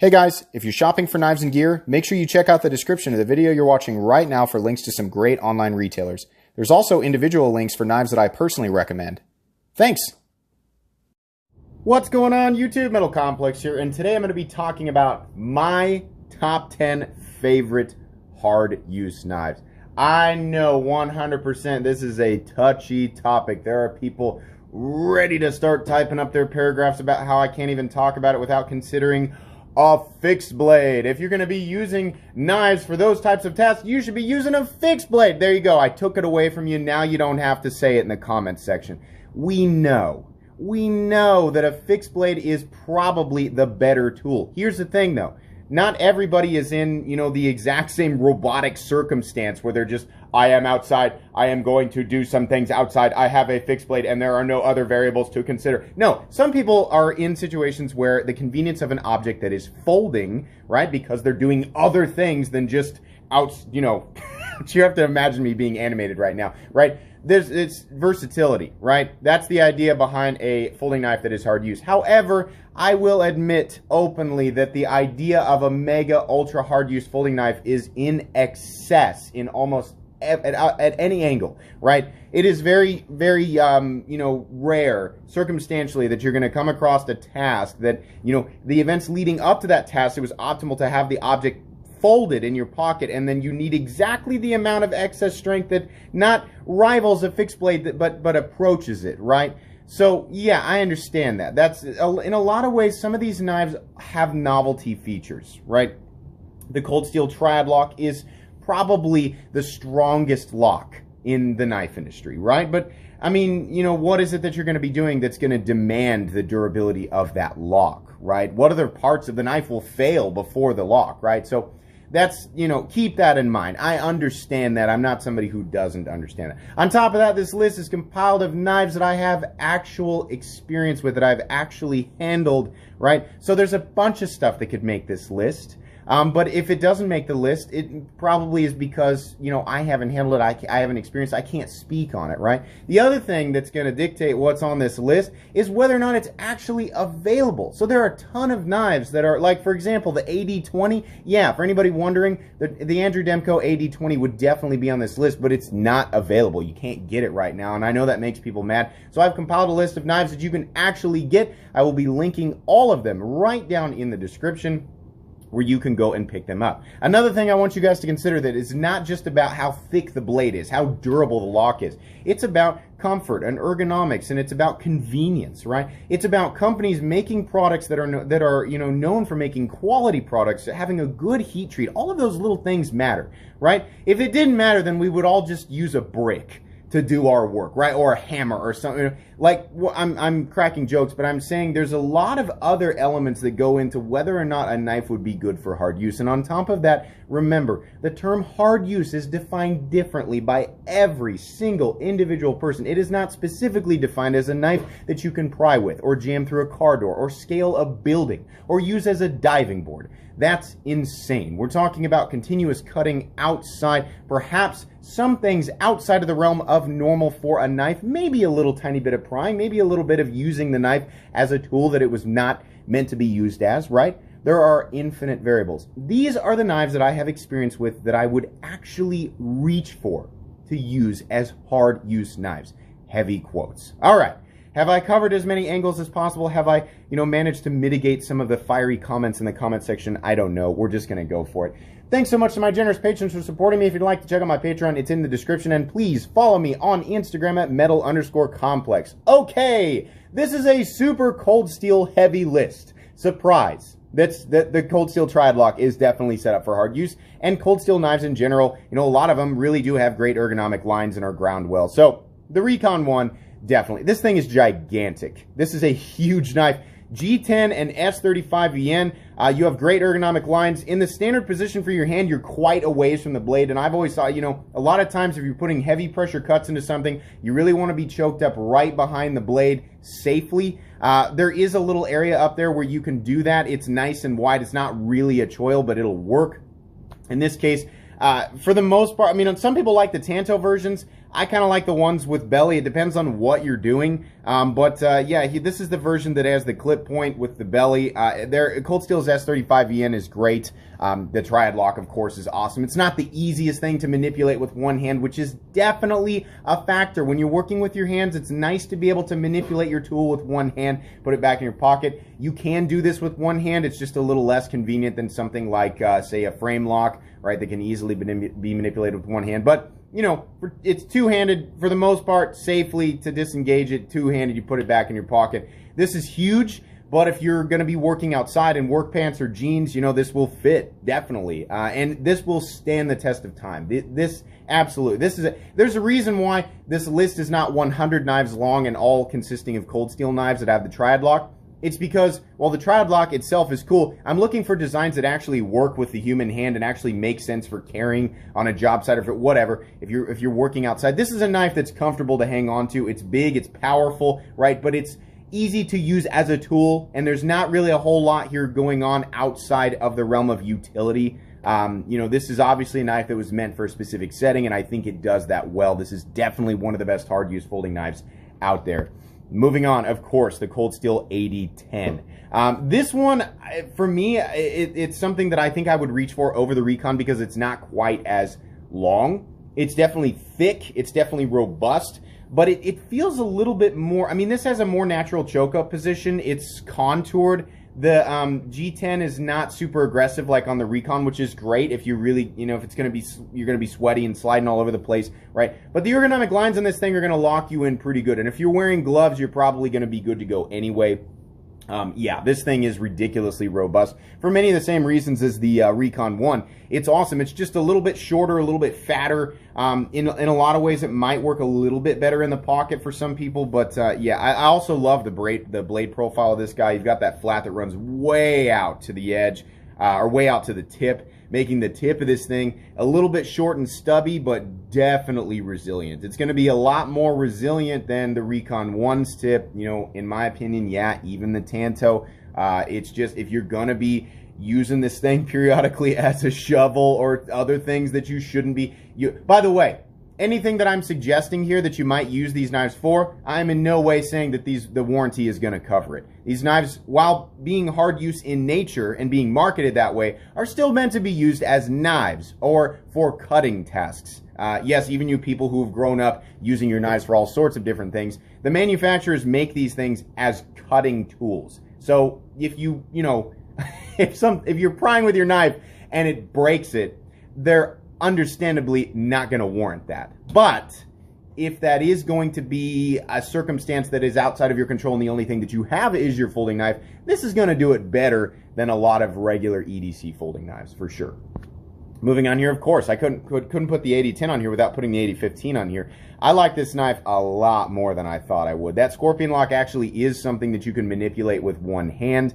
Hey guys, if you're shopping for knives and gear, make sure you check out the description of the video you're watching right now for links to some great online retailers. There's also individual links for knives that I personally recommend. Thanks! What's going on YouTube? Metal Complex here, and today I'm going to be talking about my top 10 favorite hard use knives. I know 100% this is a touchy topic. There are people ready to start typing up their paragraphs about how I can't even talk about it without considering a fixed blade. If you're going to be using knives for those types of tasks, you should be using a fixed blade. There you go. I took it away from you. Now you don't have to say it in the comments section. We know that a fixed blade is probably the better tool. Here's the thing though. Not everybody is in, the exact same robotic circumstance where they're just, I am outside, I am going to do some things outside, I have a fixed blade, and there are no other variables to consider. No, some people are in situations where the convenience of an object that is folding, right, because they're doing other things than just you have to imagine me being animated right now, right? It's versatility, right? That's the idea behind a folding knife that is hard use. However, I will admit openly that the idea of a mega ultra hard use folding knife is in excess in almost at any angle, right? It is very, very, rare circumstantially that you're going to come across a task that, the events leading up to that task, it was optimal to have the object folded in your pocket, and then you need exactly the amount of excess strength that not rivals a fixed blade but approaches it, right? So yeah, I understand that. That's in a lot of ways, some of these knives have novelty features, right? The cold steel triad lock is probably the strongest lock in the knife industry, right? But I mean, what is it that you're going to be doing that's going to demand the durability of that lock, right? What other parts of the knife will fail before the lock, right? So that's, keep that in mind. I understand that. I'm not somebody who doesn't understand it. On top of that, this list is compiled of knives that I have actual experience with, that I've actually handled, right? So there's a bunch of stuff that could make this list. But if it doesn't make the list, it probably is because, I haven't handled it, I haven't experienced, I can't speak on it, right? The other thing that's going to dictate what's on this list is whether or not it's actually available. So there are a ton of knives that are, like, for example, the AD20. Yeah, for anybody wondering, the Andrew Demko AD20 would definitely be on this list, but it's not available. You can't get it right now, and I know that makes people mad. So I've compiled a list of knives that you can actually get. I will be linking all of them right down in the description, where you can go and pick them up. Another thing I want you guys to consider, that it's not just about how thick the blade is, how durable the lock is. It's about comfort and ergonomics, and it's about convenience, right? It's about companies making products that are known for making quality products, having a good heat treat. All of those little things matter, right? If it didn't matter, then we would all just use a brick to do our work, right? Or a hammer or something. Like, I'm cracking jokes, but I'm saying there's a lot of other elements that go into whether or not a knife would be good for hard use. And on top of that, remember, the term hard use is defined differently by every single individual person. It is not specifically defined as a knife that you can pry with, or jam through a car door, or scale a building, or use as a diving board. That's insane. We're talking about continuous cutting outside, perhaps some things outside of the realm of normal for a knife, maybe a little tiny bit of prying, maybe a little bit of using the knife as a tool that it was not meant to be used as, right? There are infinite variables. These are the knives that I have experience with that I would actually reach for to use as hard use knives. Heavy quotes. All right. Have I covered as many angles as possible? Have I, managed to mitigate some of the fiery comments in the comment section? I don't know. We're just going to go for it. Thanks so much to my generous patrons for supporting me. If you'd like to check out my Patreon, it's in the description. And please follow me on Instagram at metal_complex. Okay, this is a super cold steel heavy list. Surprise. The cold steel triad lock is definitely set up for hard use. And cold steel knives in general, a lot of them really do have great ergonomic lines and are ground well. So the Recon one, definitely. This thing is gigantic. This is a huge knife. G10 and S35VN, you have great ergonomic lines. In the standard position for your hand, you're quite a ways from the blade, and I've always thought, a lot of times if you're putting heavy pressure cuts into something, you really want to be choked up right behind the blade safely. There is a little area up there where you can do that. It's nice and wide. It's not really a choil, but it'll work. In this case, for the most part, some people like the Tanto versions. I kind of like the ones with belly. It depends on what you're doing. Yeah, this is the version that has the clip point with the belly. Cold Steel's S35EN is great. The Triad Lock, of course, is awesome. It's not the easiest thing to manipulate with one hand, which is definitely a factor. When you're working with your hands, it's nice to be able to manipulate your tool with one hand, put it back in your pocket. You can do this with one hand. It's just a little less convenient than something like, say, a frame lock, right, that can easily be manipulated with one hand. But you know, it's two-handed for the most part, safely to disengage it. Two-handed, you put it back in your pocket. This is huge, but if you're going to be working outside in work pants or jeans, you know, this will fit, definitely. And this will stand the test of time. Absolutely. There's a reason why this list is not 100 knives long and all consisting of Cold Steel knives that have the Triad Lock. It's because, while the Triad Lock itself is cool, I'm looking for designs that actually work with the human hand and actually make sense for carrying on a job site or for whatever. If you're working outside, this is a knife that's comfortable to hang on to. It's big, it's powerful, right? But it's easy to use as a tool, and there's not really a whole lot here going on outside of the realm of utility. You know, this is obviously a knife that was meant for a specific setting, and I think it does that well. This is definitely one of the best hard-use folding knives out there. Moving on, of course, the Cold Steel 8010. This one, for me, it's something that I think I would reach for over the Recon because it's not quite as long. It's definitely thick. It's definitely robust. But it feels a little bit more... I mean, this has a more natural choke-up position. It's contoured. The G10 is not super aggressive like on the Recon, which is great if you really, you know, if it's going to be, you're going to be sweaty and sliding all over the place, right? But the ergonomic lines on this thing are going to lock you in pretty good. And if you're wearing gloves, you're probably going to be good to go anyway. Yeah, this thing is ridiculously robust for many of the same reasons as the Recon 1. It's awesome. It's just a little bit shorter, a little bit fatter. In a lot of ways, it might work a little bit better in the pocket for some people. But yeah, I also love the blade profile of this guy. You've got that flat that runs way out to the edge, or way out to the tip, making the tip of this thing a little bit short and stubby, but definitely resilient. It's going to be a lot more resilient than the Recon 1's tip, you know, in my opinion. Yeah, even the Tanto. It's just, if you're going to be using this thing periodically as a shovel or other things that you shouldn't be... By the way, anything that I'm suggesting here that you might use these knives for, I'm in no way saying that the warranty is going to cover it. These knives, while being hard use in nature and being marketed that way, are still meant to be used as knives or for cutting tasks. Yes, even you people who have grown up using your knives for all sorts of different things, the manufacturers make these things as cutting tools. So if you know, if you're prying with your knife and it breaks it, they're understandably not going to warrant that. But if that is going to be a circumstance that is outside of your control and the only thing that you have is your folding knife, this is going to do it better than a lot of regular EDC folding knives, for sure. Moving on here, of course, I couldn't put the 8010 on here without putting the 8015 on here. I like this knife a lot more than I thought I would. That scorpion lock actually is something that you can manipulate with one hand,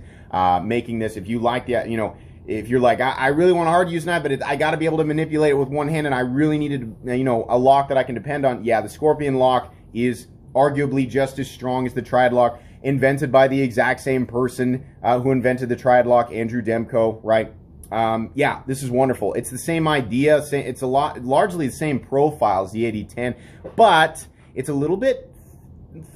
making this, if you like the, you know, if you're like, I really want a hard use knife, but I got to be able to manipulate it with one hand, and I really needed, you know, a lock that I can depend on. Yeah, the scorpion lock is arguably just as strong as the Triad Lock, invented by the exact same person who invented the Triad Lock, Andrew Demko, right? Yeah, this is wonderful. It's the same idea. It's largely the same profile as the 8010, but it's a little bit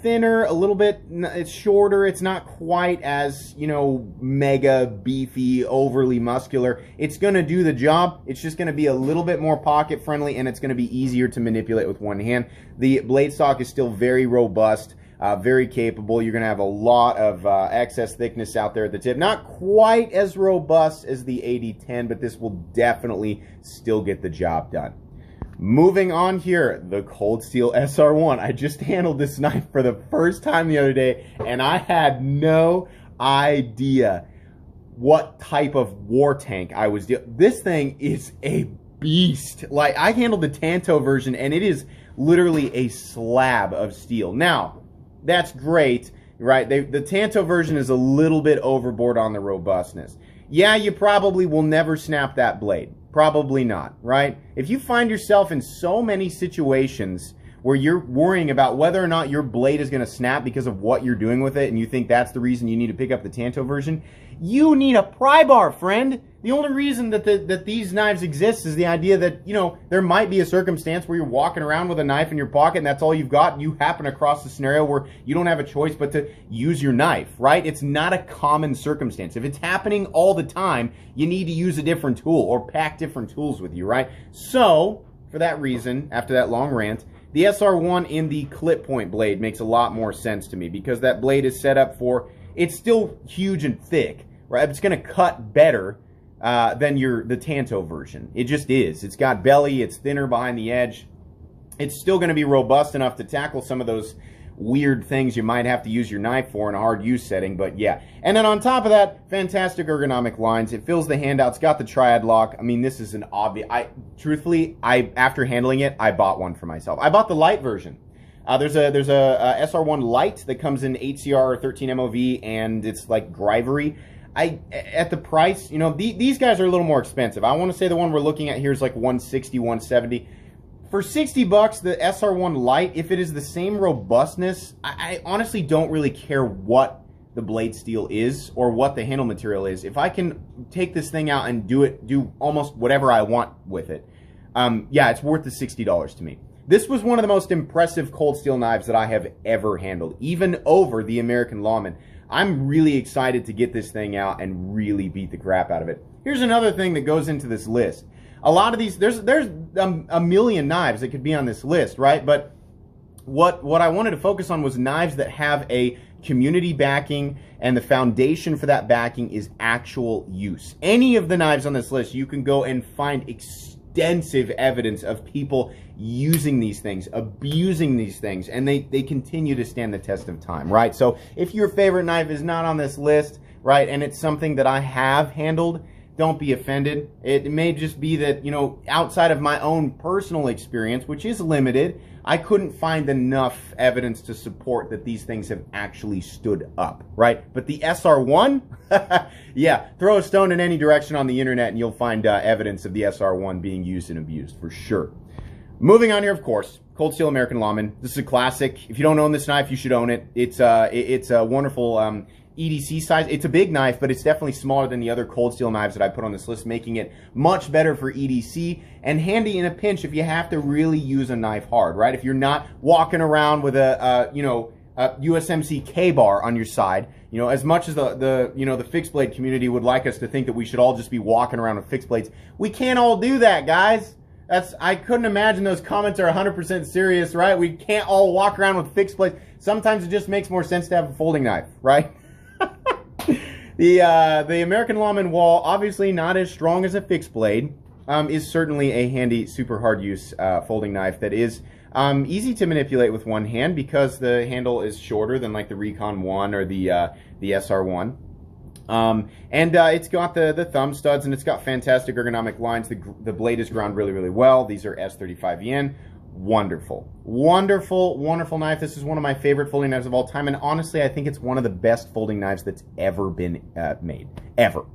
thinner, a little bit, it's shorter. It's not quite as, you know, mega beefy, overly muscular. It's going to do the job. It's just going to be a little bit more pocket friendly, and it's going to be easier to manipulate with one hand. The blade stock is still very robust. Very capable. You're going to have a lot of excess thickness out there at the tip. Not quite as robust as the 8010, but this will definitely still get the job done. Moving on here, the Cold Steel SR1. I just handled this knife for the first time the other day, and I had no idea what type of war tank I was dealing. This thing is a beast. Like, I handled the Tanto version, and it is literally a slab of steel. Now, that's great, right? The Tanto version is a little bit overboard on the robustness. Yeah, you probably will never snap that blade. Probably not, right? If you find yourself in so many situations where you're worrying about whether or not your blade is going to snap because of what you're doing with it, and you think that's the reason you need to pick up the Tanto version, you need a pry bar, friend. The only reason that these knives exist is the idea that, you know, there might be a circumstance where you're walking around with a knife in your pocket and that's all you've got, and you happen across a scenario where you don't have a choice but to use your knife, right? It's not a common circumstance. If it's happening all the time, you need to use a different tool or pack different tools with you, right? So, for that reason, after that long rant, the SR1 in the clip point blade makes a lot more sense to me, because that blade is set up for, it's still huge and thick, right? It's going to cut better than the Tanto version. It just is. It's got belly, it's thinner behind the edge. It's still going to be robust enough to tackle some of those weird things you might have to use your knife for in a hard use setting, but yeah. And then on top of that, fantastic ergonomic lines. It fills the hand out. It's got the triad lock. I mean, this is an obvious, truthfully, after handling it, I bought one for myself. I bought the light version. There's a SR1 light that comes in HCR 13 MOV, and it's like Grivery. At the price, you know, these guys are a little more expensive. I want to say the one we're looking at here is like 160, 170. For 60 bucks, the SR1 Lite, if it is the same robustness, I honestly don't really care what the blade steel is or what the handle material is. If I can take this thing out and do almost whatever I want with it, yeah, it's worth the $60 to me. This was one of the most impressive cold steel knives that I have ever handled, even over the American Lawman. I'm really excited to get this thing out and really beat the crap out of it. Here's another thing that goes into this list. A lot of these, there's a million knives that could be on this list, right? But what I wanted to focus on was knives that have a community backing, and the foundation for that backing is actual use. Any of the knives on this list, you can go and find extensive evidence of people using these things, abusing these things, and they continue to stand the test of time, right? So if your favorite knife is not on this list, right, and it's something that I have handled, don't be offended. It may just be that, you know, outside of my own personal experience, which is limited, I couldn't find enough evidence to support that these things have actually stood up, right? But the SR1, yeah, throw a stone in any direction on the internet and you'll find evidence of the SR1 being used and abused, for sure. Moving on here, of course, Cold Steel American Lawman. This is a classic. If you don't own this knife, you should own it. It's a wonderful EDC size. It's a big knife, but it's definitely smaller than the other cold steel knives that I put on this list, making it much better for EDC and handy in a pinch if you have to really use a knife hard, right? If you're not walking around with a USMC K-bar on your side, you know, as much as the fixed blade community would like us to think that we should all just be walking around with fixed blades, we can't all do that, guys. I couldn't imagine those comments are 100% serious, right? We can't all walk around with fixed blades. Sometimes it just makes more sense to have a folding knife, right? The American Lawman Wall, obviously not as strong as a fixed blade, is certainly a handy, super hard use folding knife that is easy to manipulate with one hand because the handle is shorter than like the Recon 1 or the SR1. It's got the thumb studs, and it's got fantastic ergonomic lines. The blade is ground really, really well. These are S35 yen. Wonderful, wonderful, wonderful knife. This is one of my favorite folding knives of all time, and honestly, I think it's one of the best folding knives that's ever been made, ever.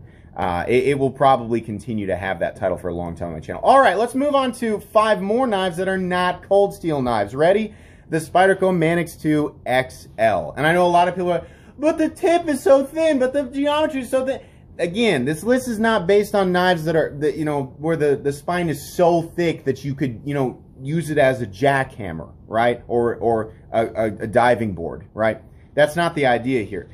It will probably continue to have that title for a long time on my channel. All right, let's move on to 5 more knives that are not cold steel knives. Ready? The Spyderco Manix2XL. And I know a lot of people are, but the tip is so thin, but the geometry is so thin. Again, this list is not based on knives that are, where the spine is so thick that you could, use it as a jackhammer, right? Or a diving board, right? That's not the idea here.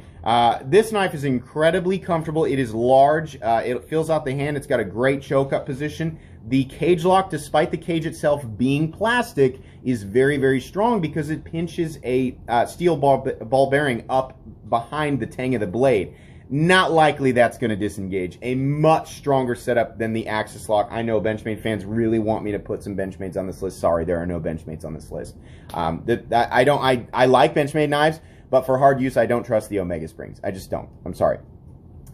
This knife is incredibly comfortable. It is large. It fills out the hand. It's got a great choke up position. The cage lock, despite the cage itself being plastic, is very, very strong because it pinches a steel ball bearing up behind the tang of the blade. Not likely that's going to disengage. A much stronger setup than the Axis lock. I know Benchmade fans really want me to put some Benchmades on this list. Sorry, there are no Benchmades on this list. I like Benchmade knives, but for hard use, I don't trust the Omega Springs. I just don't. I'm sorry.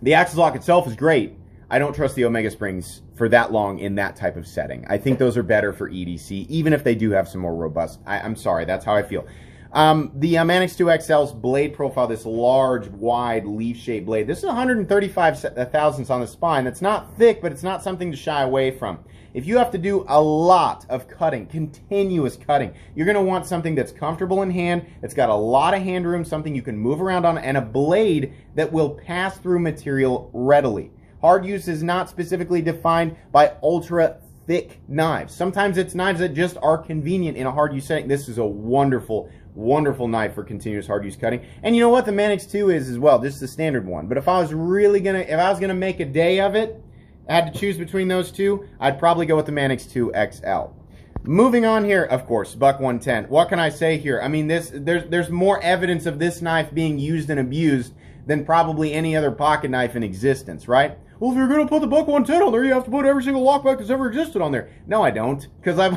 The Axis lock itself is great. I don't trust the Omega Springs for that long in that type of setting. I think those are better for EDC, even if they do have some more robust. I'm sorry, that's how I feel. The Manix2XL's blade profile, this large, wide, leaf-shaped blade. This is 135 thousandths on the spine. That's not thick, but it's not something to shy away from. If you have to do a lot of cutting, continuous cutting, you're going to want something that's comfortable in hand, that's got a lot of hand room, something you can move around on, and a blade that will pass through material readily. Hard use is not specifically defined by ultra thick knives. Sometimes it's knives that just are convenient in a hard use setting. This is a wonderful, wonderful knife for continuous hard use cutting. And you know what? The Manix 2 is as well. This is the standard one. But if I was gonna make a day of it, I had to choose between those two, I'd probably go with the Manix2XL. Moving on here, of course, Buck 110. What can I say here? I mean, there's more evidence of this knife being used and abused than probably any other pocket knife in existence, right? Well, if you're going to put the Buck 110 on there, you have to put every single lockback that's ever existed on there. No, I don't, because I've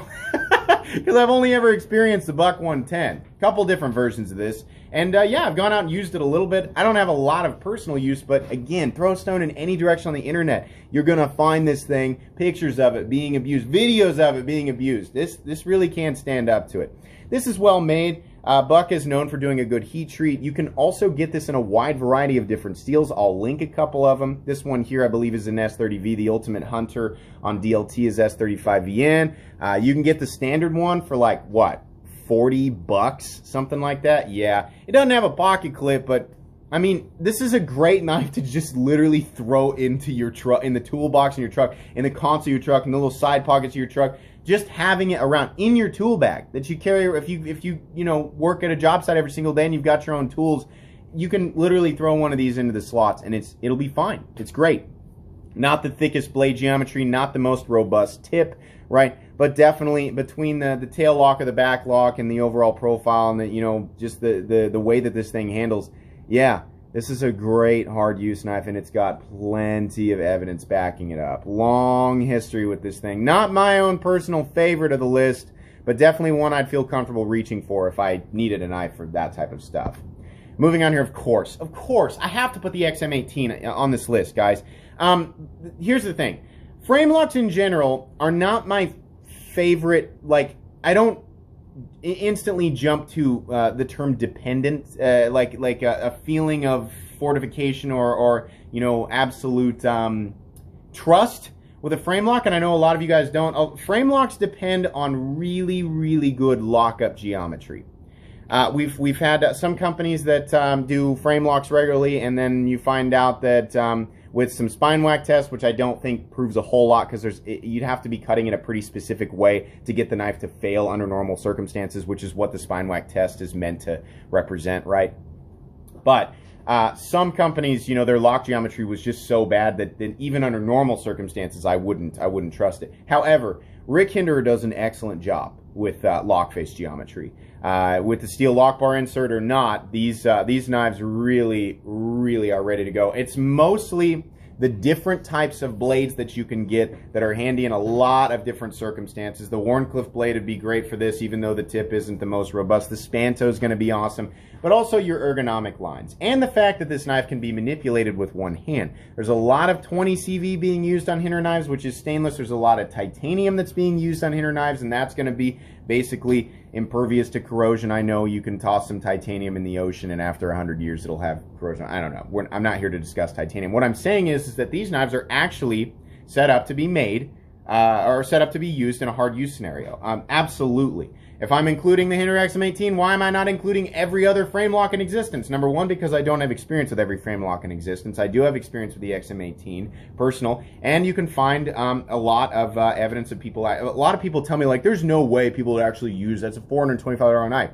only ever experienced the Buck 110. Couple different versions of this. And yeah, I've gone out and used it a little bit. I don't have a lot of personal use, but again, throw a stone in any direction on the internet. You're going to find this thing, pictures of it being abused, videos of it being abused. This really can stand up to it. This is well made. Buck is known for doing a good heat treat. You can also get this in a wide variety of different steels. I'll link a couple of them. This one here, I believe, is an S30V. The Ultimate Hunter on DLT is S35VN. You can get the standard one for like, what, 40 bucks? Something like that? Yeah. It doesn't have a pocket clip, but I mean, this is a great knife to just literally throw into your truck, in the toolbox in your truck, in the console of your truck, in the little side pockets of your truck. Just having it around in your tool bag that you carry, if you work at a job site every single day and you've got your own tools, you can literally throw one of these into the slots and it'll be fine. It's great. Not the thickest blade geometry, not the most robust tip, right? But definitely between the tail lock or the back lock and the overall profile and the just the way that this thing handles, yeah. This is a great hard use knife, and it's got plenty of evidence backing it up. Long history with this thing. Not my own personal favorite of the list, but definitely one I'd feel comfortable reaching for if I needed a knife for that type of stuff. Moving on here, of course, I have to put the XM18 on this list, guys. Here's the thing. Frame locks in general are not my favorite. Like, I don't instantly jump to the term dependent, like a feeling of fortification or absolute trust with a frame lock, and I know a lot of you guys don't. Frame locks depend on really, really good lockup geometry. We've had some companies that do frame locks regularly, and then you find out that with some spine whack tests, which I don't think proves a whole lot, because you'd have to be cutting in a pretty specific way to get the knife to fail under normal circumstances, which is what the spine whack test is meant to represent, right? But some companies, their lock geometry was just so bad that even under normal circumstances, I wouldn't trust it. However, Rick Hinderer does an excellent job with lock face geometry. With the steel lock bar insert or not, these knives really, really are ready to go. It's mostly the different types of blades that you can get that are handy in a lot of different circumstances. The Wharncliffe blade would be great for this, even though the tip isn't the most robust. The Spanto is going to be awesome, but also your ergonomic lines. And the fact that this knife can be manipulated with one hand. There's a lot of 20 CV being used on Hinderer knives, which is stainless. There's a lot of titanium that's being used on Hinderer knives, and that's going to be basically impervious to corrosion. I know you can toss some titanium in the ocean and after 100 years it'll have corrosion. I don't know. I'm not here to discuss titanium. What I'm saying is that these knives are actually set up to be made or set up to be used in a hard use scenario. Absolutely. If I'm including the Hinderer XM18, why am I not including every other frame lock in existence? Number one, because I don't have experience with every frame lock in existence. I do have experience with the XM18, personal, and you can find a lot of evidence of people. A lot of people tell me, like, there's no way people would actually use, that's a $425 knife.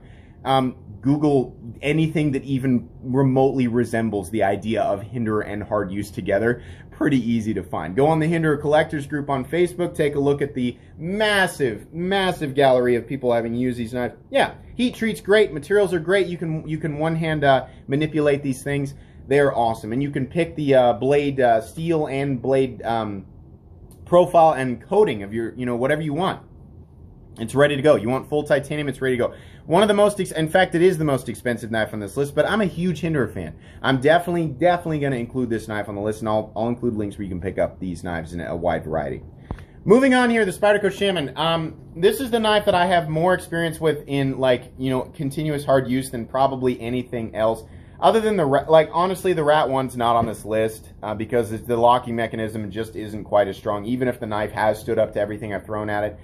Google anything that even remotely resembles the idea of Hinderer and hard use together. Pretty easy to find. Go on the Hinderer Collectors group on Facebook, take a look at the massive, massive gallery of people having used these knives. Yeah, heat treat's great, materials are great, you can one-hand manipulate these things. They're awesome, and you can pick the blade steel and blade profile and coating of your, whatever you want. It's ready to go. You want full titanium, it's ready to go. One of the most, in fact, it is the most expensive knife on this list, but I'm a huge Hinderer fan. I'm definitely going to include this knife on the list, and I'll include links where you can pick up these knives in a wide variety. Moving on here, the Spyderco Shaman. This is the knife that I have more experience with in, continuous hard use than probably anything else. Other than honestly, the Rat one's not on this list because the locking mechanism just isn't quite as strong, even if the knife has stood up to everything I've thrown at it.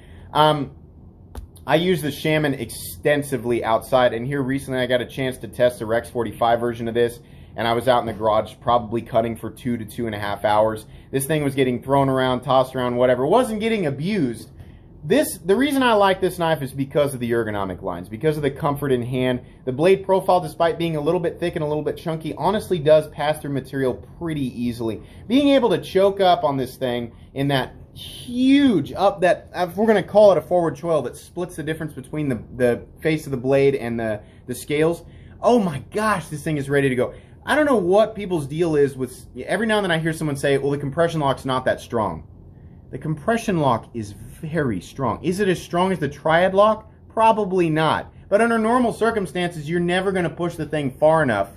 I use the Shaman extensively outside, and here recently I got a chance to test the Rex 45 version of this, and I was out in the garage probably cutting for 2 to 2.5 hours. This thing was getting thrown around, tossed around, whatever. It wasn't getting abused. The reason I like this knife is because of the ergonomic lines, because of the comfort in hand. The blade profile, despite being a little bit thick and a little bit chunky, honestly does pass through material pretty easily. Being able to choke up on this thing in that huge if we're going to call it a forward choil that splits the difference between the face of the blade and the scales. Oh my gosh, this thing is ready to go. I don't know what people's deal is with, every now and then I hear someone say, well, the compression lock's not that strong. The compression lock is very strong. Is it as strong as the triad lock? Probably not. But under normal circumstances, you're never going to push the thing far enough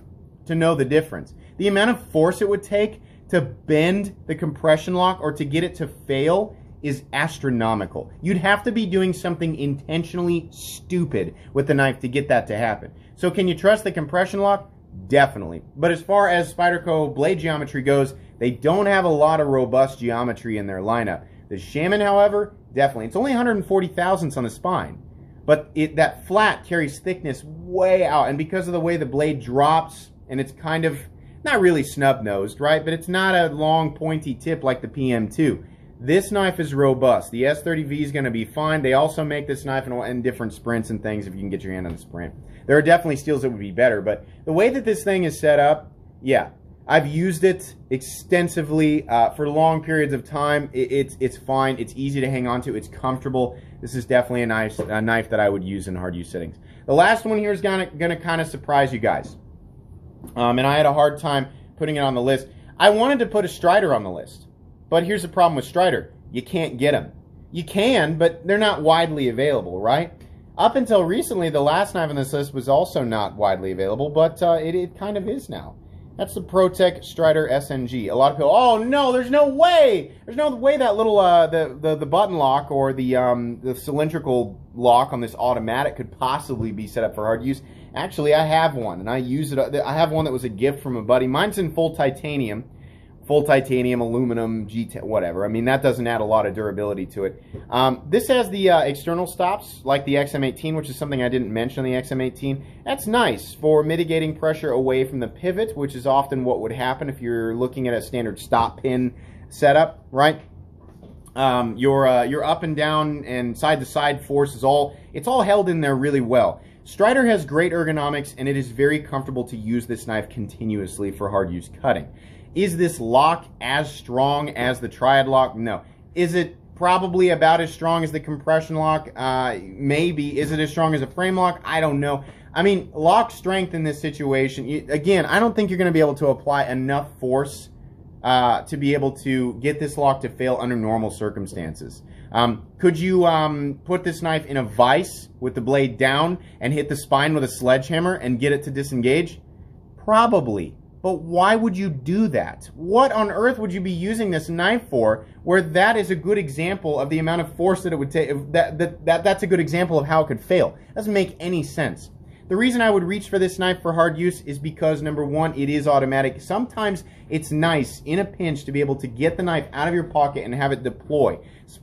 to know the difference. The amount of force it would take to bend the compression lock or to get it to fail is astronomical. You'd have to be doing something intentionally stupid with the knife to get that to happen. So can you trust the compression lock? Definitely. But as far as Spyderco blade geometry goes, they don't have a lot of robust geometry in their lineup. The Shaman, however, definitely. It's only 140 thousandths on the spine, but that flat carries thickness way out, and because of the way the blade drops, and it's kind of, not really snub-nosed, right? But it's not a long, pointy tip like the PM2. This knife is robust. The S30V is going to be fine. They also make this knife in different sprints and things if you can get your hand on the sprint. There are definitely steels that would be better, but the way that this thing is set up, yeah, I've used it extensively for long periods of time. It's fine. It's easy to hang on to. It's comfortable. This is definitely a knife that I would use in hard use settings. The last one here is going to kind of surprise you guys. And I had a hard time putting it on the list. I wanted to put a Strider on the list. But here's the problem with Strider. You can't get them. You can, but they're not widely available, right? Up until recently, the last knife on this list was also not widely available, but it kind of is now. That's the Protec Strider SG. A lot of people, oh no, there's no way! There's no way that little, the button lock or the cylindrical lock on this automatic could possibly be set up for hard use. Actually, I have one, and I use it. I have one that was a gift from a buddy. Mine's in full titanium, aluminum, whatever. I mean, that doesn't add a lot of durability to it. This has the external stops, like the XM18, which is something I didn't mention on the XM18. That's nice for mitigating pressure away from the pivot, which is often what would happen if you're looking at a standard stop pin setup, right? Your up and down and side to side force is all held in there really well. Strider has great ergonomics, and it is very comfortable to use this knife continuously for hard use cutting. Is this lock as strong as the triad lock? No. Is it probably about as strong as the compression lock? Maybe. Is it as strong as a frame lock? I don't know. I mean, lock strength in this situation, again, I don't think you're going to be able to apply enough force to be able to get this lock to fail under normal circumstances. Could you put this knife in a vise with the blade down and hit the spine with a sledgehammer and get it to disengage? Probably. But why would you do that? What on earth would you be using this knife for, where that is a good example of the amount of force that it would take? That's a good example of how it could fail. Doesn't make any sense. The reason I would reach for this knife for hard use is because, number one, it is automatic. Sometimes it's nice in a pinch to be able to get the knife out of your pocket and have it deploy.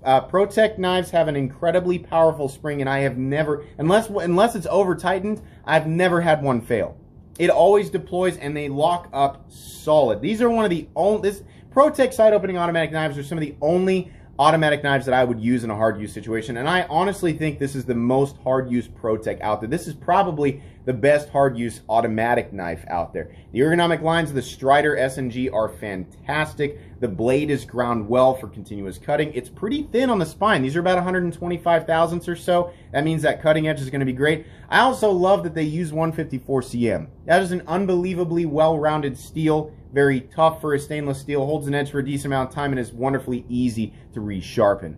Protec knives have an incredibly powerful spring, and I have never, unless it's over tightened, I've never had one fail. It always deploys, and they lock up solid. These are one of the only, Protec side opening automatic knives are some of the only automatic knives that I would use in a hard use situation, and I honestly think this is the most hard use Protec out there. This is probably the best hard use automatic knife out there. The ergonomic lines of the Strider SG are fantastic. The blade is ground well for continuous cutting. It's pretty thin on the spine. These are about 125 thousandths or so. That means that cutting edge is going to be great. I also love that they use 154 cm. That is an unbelievably well-rounded steel. Very tough for a stainless steel, holds an edge for a decent amount of time, and is wonderfully easy to resharpen.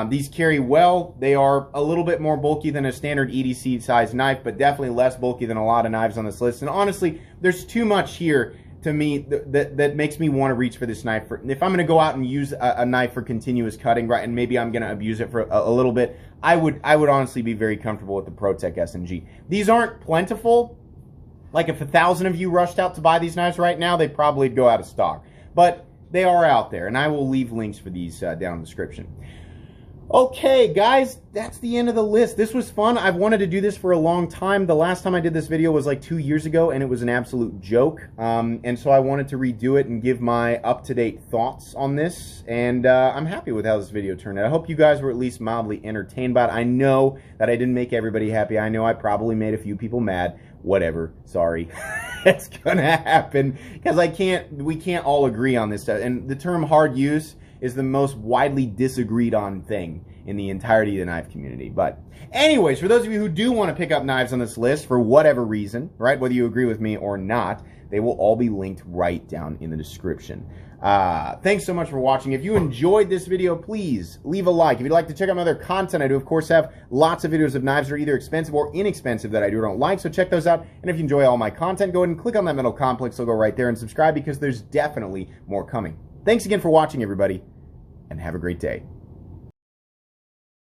These carry well. They are a little bit more bulky than a standard EDC size knife, but definitely less bulky than a lot of knives on this list. And honestly, there's too much here to me that makes me want to reach for this knife. If I'm going to go out and use a knife for continuous cutting, right, and maybe I'm going to abuse it for a little bit, I would honestly be very comfortable with the Protec SG. These aren't plentiful. Like if 1,000 of you rushed out to buy these knives right now, they'd probably go out of stock. But they are out there, and I will leave links for these down in the description. Okay, guys, that's the end of the list. This was fun. I've wanted to do this for a long time. The last time I did this video was like 2 years ago, and it was an absolute joke. And so I wanted to redo it and give my up-to-date thoughts on this. And I'm happy with how this video turned out. I hope you guys were at least mildly entertained by it. I know that I didn't make everybody happy. I know I probably made a few people mad. Whatever. Sorry. It's gonna happen. Because we can't all agree on this stuff. And the term hard use is the most widely disagreed on thing in the entirety of the knife community. But anyways, for those of you who do want to pick up knives on this list for whatever reason, right, whether you agree with me or not, they will all be linked right down in the description. Thanks so much for watching. If you enjoyed this video, please leave a like. If you'd like to check out my other content, I do, of course, have lots of videos of knives that are either expensive or inexpensive that I do or don't like, so check those out. And if you enjoy all my content, go ahead and click on that metal complex logo right there and subscribe, because there's definitely more coming. Thanks again for watching, everybody, and have a great day.